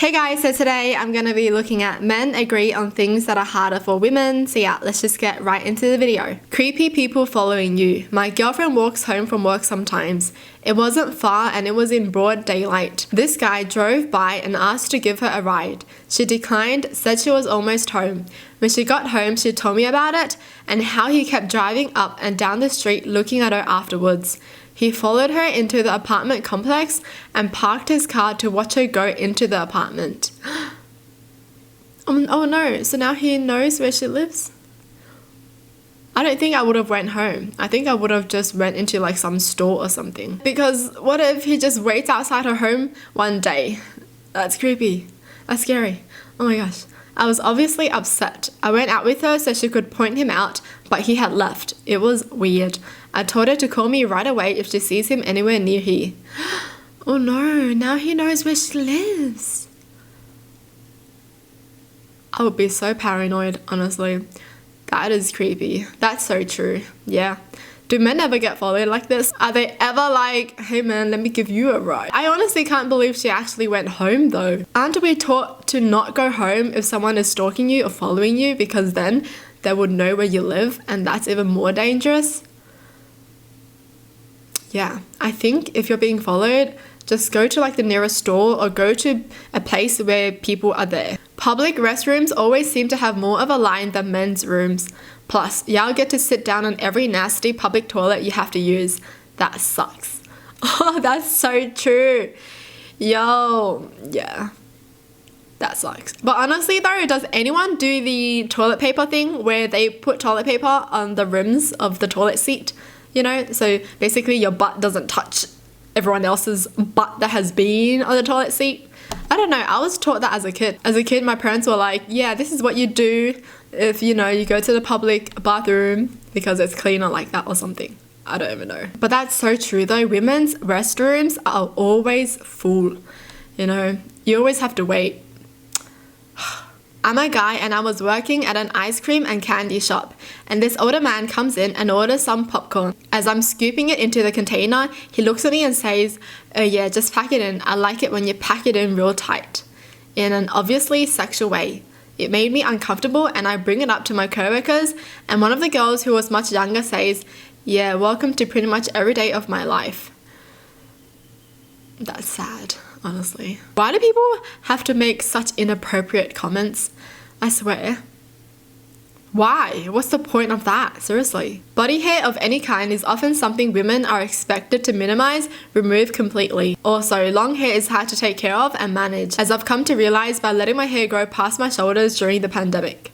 Hey guys, so today I'm going to be looking at men agree on things that are harder for women. So yeah, let's just get right into the video. Creepy people following you. My girlfriend walks home from work sometimes. It wasn't far and it was in broad daylight. This guy drove by and asked to give her a ride. She declined, said she was almost home. When she got home, she told me about it and how he kept driving up and down the street looking at her afterwards. He followed her into the apartment complex and parked his car to watch her go into the apartment. Oh no, so now he knows where she lives? I don't think I would have went home. I think I would have just went into like some store or something. Because what if he just waits outside her home one day? That's creepy. That's scary. Oh my gosh. I was obviously upset. I went out with her so she could point him out, but he had left. It was weird. I told her to call me right away if she sees him anywhere near here. Oh no, now he knows where she lives. I would be so paranoid, honestly. That is creepy. That's so true. Yeah. Do men ever get followed like this? Are they ever like, hey man, let me give you a ride? I honestly can't believe she actually went home though. Aren't we taught to not go home if someone is stalking you or following you, because then they would know where you live and that's even more dangerous? Yeah, I think if you're being followed, just go to like the nearest store or go to a place where people are there. Public restrooms always seem to have more of a line than men's rooms. Plus, y'all get to sit down on every nasty public toilet you have to use. That sucks. Oh, that's so true. Yo, yeah. That sucks. But honestly though, does anyone do the toilet paper thing where they put toilet paper on the rims of the toilet seat? You know, so basically your butt doesn't touch everyone else's butt that has been on the toilet seat. I don't know, I was taught that as a kid. As a kid, my parents were like, yeah, this is what you do if, you know, you go to the public bathroom because it's cleaner like that or something. I don't even know. But that's so true though. Women's restrooms are always full. You know, you always have to wait. I'm a guy and I was working at an ice cream and candy shop, and this older man comes in and orders some popcorn. As I'm scooping it into the container, he looks at me and says, oh yeah, just pack it in. I like it when you pack it in real tight. In an obviously sexual way. It made me uncomfortable and I bring it up to my coworkers, and one of the girls who was much younger says, yeah, welcome to pretty much every day of my life. That's sad. Honestly. Why do people have to make such inappropriate comments? I swear. Why? What's the point of that? Seriously. Body hair of any kind is often something women are expected to minimize, remove completely. Also, long hair is hard to take care of and manage, as I've come to realize by letting my hair grow past my shoulders during the pandemic.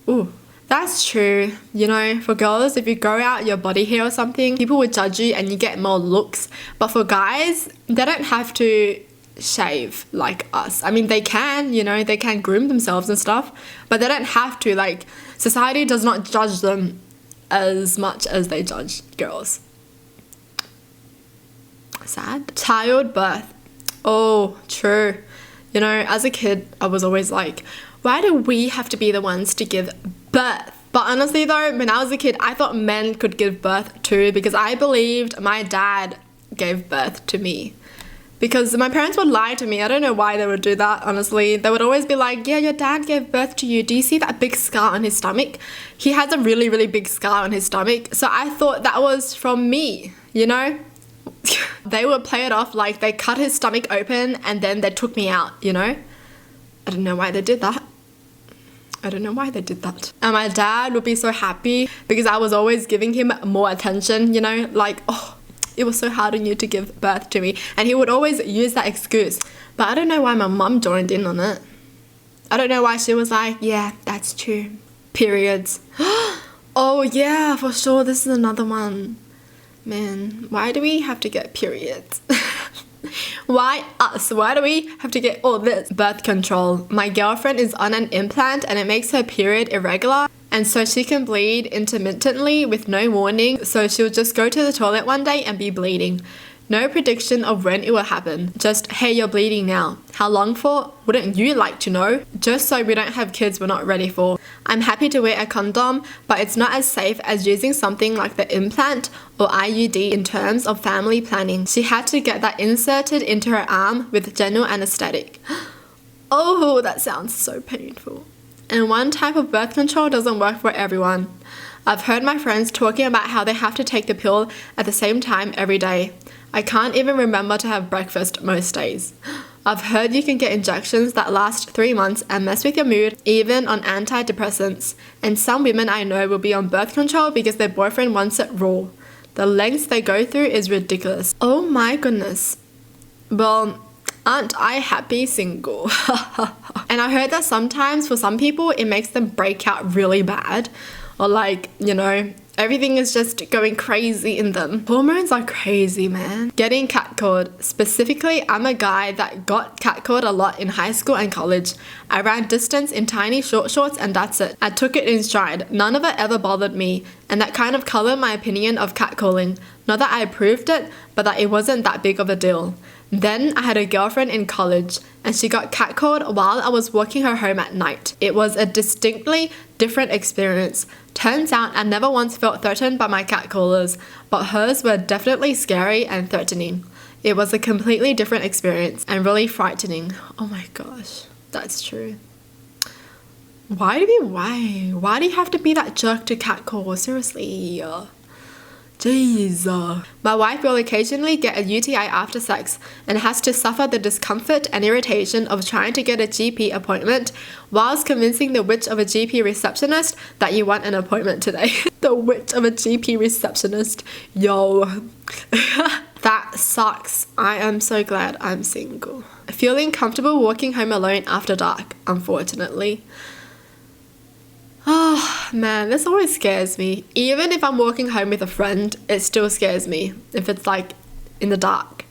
Ooh. That's true. You know, for girls, if you grow out your body hair or something, people would judge you and you get more looks. But for guys, they don't have to shave like us. I mean, they can, you know, they can groom themselves and stuff, but they don't have to. Like, society does not judge them as much as they judge girls. Sad. Childbirth. Oh, true. You know, as a kid, I was always like, why do we have to be the ones to give birth? But honestly though, when I was a kid, I thought men could give birth too, because I believed my dad gave birth to me. Because my parents would lie to me. I don't know why they would do that, honestly. They would always be like, yeah, your dad gave birth to you. Do you see that big scar on his stomach? He has a really, really big scar on his stomach. So I thought that was from me, you know? They would play it off like they cut his stomach open and then they took me out, you know? I don't know why they did that. I don't know why they did that. And my dad would be so happy because I was always giving him more attention, you know? Like, oh, it was so hard on you to give birth to me. And he would always use that excuse. But I don't know why my mum joined in on it. I don't know why she was like, yeah, that's true. Periods. Oh yeah, for sure, this is another one. Man, why do we have to get periods? Why us? Why do we have to get all this? Birth control. My girlfriend is on an implant and it makes her period irregular, and so she can bleed intermittently with no warning, so she'll just go to the toilet one day and be bleeding. No prediction of when it will happen. Just, hey, you're bleeding now. How long for? Wouldn't you like to know? Just so we don't have kids we're not ready for. I'm happy to wear a condom, but it's not as safe as using something like the implant or IUD in terms of family planning. She had to get that inserted into her arm with general anesthetic. Oh, that sounds so painful. And one type of birth control doesn't work for everyone. I've heard my friends talking about how they have to take the pill at the same time every day. I can't even remember to have breakfast most days. I've heard you can get injections that last 3 months and mess with your mood, even on antidepressants. And some women I know will be on birth control because their boyfriend wants it raw. The lengths they go through is ridiculous. Oh my goodness. Well, aren't I happy single? And I heard that sometimes for some people it makes them break out really bad. Or like, you know, everything is just going crazy in them. Hormones are crazy, man. Getting catcalled. Specifically, I'm a guy that got catcalled a lot in high school and college. I ran distance in tiny short shorts and that's it. I took it in stride. None of it ever bothered me. And that kind of colored my opinion of catcalling. Not that I approved it, but that it wasn't that big of a deal. Then I had a girlfriend in college and she got catcalled while I was walking her home at night. It was a distinctly different experience. Turns out I never once felt threatened by my catcallers, but hers were definitely scary and threatening. It was a completely different experience and really frightening. Oh my gosh, that's true. Why do you have to be that jerk to catcall? Seriously. Jeez. My wife will occasionally get a UTI after sex and has to suffer the discomfort and irritation of trying to get a GP appointment whilst convincing the witch of a GP receptionist that you want an appointment today. The witch of a GP receptionist. Yo. That sucks. I am so glad I'm single. Feeling comfortable walking home alone after dark, unfortunately. Oh man, this always scares me. Even if I'm walking home with a friend, it still scares me if it's like in the dark.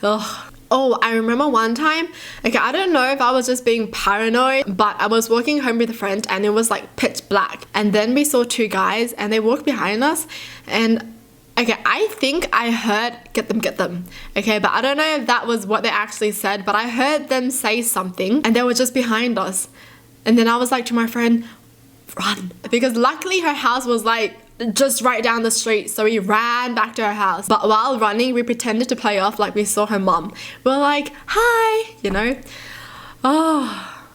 Ugh. Oh, I remember one time, okay, I don't know if I was just being paranoid, but I was walking home with a friend and it was like pitch black. And then we saw 2 guys and they walked behind us and okay, I think I heard get them. Okay, but I don't know if that was what they actually said, but I heard them say something and they were just behind us. And then I was like to my friend, run, because luckily her house was like just right down the street, so we ran back to her house. But while running, we pretended to play off like we saw her mum. We're like, hi, you know. Oh,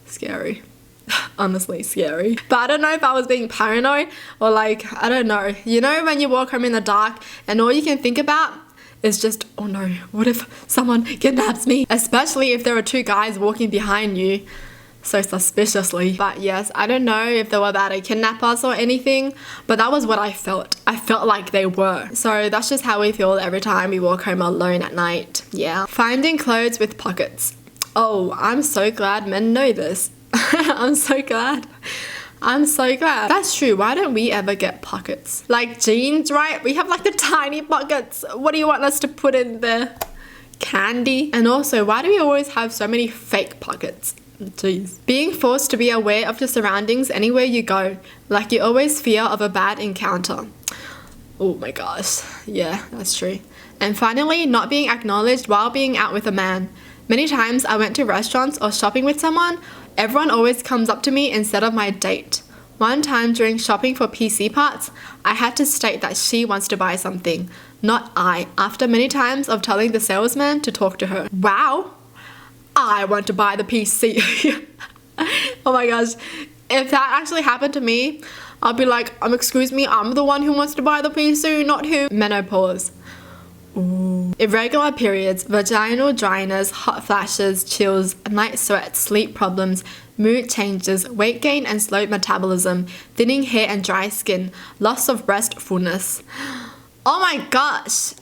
scary. Honestly scary. But I don't know if I was being paranoid or like, I don't know, you know, when you walk home in the dark and all you can think about is just, oh no, what if someone kidnaps me, especially if there are 2 guys walking behind you so suspiciously. But yes, I don't know if they were about to kidnap us or anything, but that was what I felt. I felt like they were. So that's just how we feel every time we walk home alone at night. Yeah. Finding clothes with pockets. Oh, I'm so glad men know this. I'm so glad. That's true. Why don't we ever get pockets? Like jeans, right? We have like the tiny pockets. What do you want us to put in there? Candy? And also, why do we always have so many fake pockets? Jeez. Being forced to be aware of your surroundings anywhere you go, like you always fear of a bad encounter. Oh my gosh. Yeah, that's true. And finally, not being acknowledged while being out with a man. Many times I went to restaurants or shopping with someone, everyone always comes up to me instead of my date. One time during shopping for PC parts, I had to state that she wants to buy something, not I, after many times of telling the salesman to talk to her. Wow. I want to buy the PC. Oh my gosh. If that actually happened to me, I'll be like, excuse me, I'm the one who wants to buy the PC, not him. Menopause. Ooh. Irregular periods, vaginal dryness, hot flashes, chills, night sweats, sleep problems, mood changes, weight gain and slow metabolism, thinning hair and dry skin, loss of breast fullness. Oh my gosh.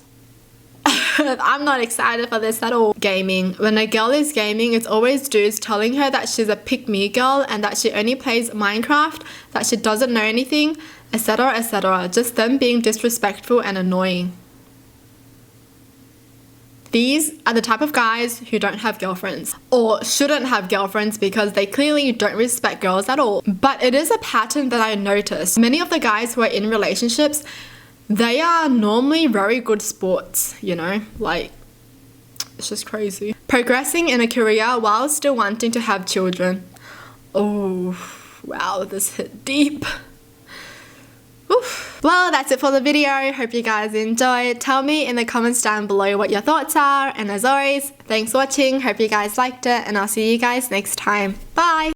I'm not excited for this at all. Gaming. When a girl is gaming, it's always dudes telling her that she's a pick-me girl and that she only plays Minecraft, that she doesn't know anything, etc, etc. Just them being disrespectful and annoying. These are the type of guys who don't have girlfriends or shouldn't have girlfriends because they clearly don't respect girls at all. But it is a pattern that I noticed. Many of the guys who are in relationships, they are normally very good sports, you know, like it's just crazy. Progressing in a career while still wanting to have children. Oh, wow, this hit deep. Oof. Well, that's it for the video. Hope you guys enjoyed. Tell me in the comments down below what your thoughts are. And as always, thanks for watching. Hope you guys liked it. And I'll see you guys next time. Bye.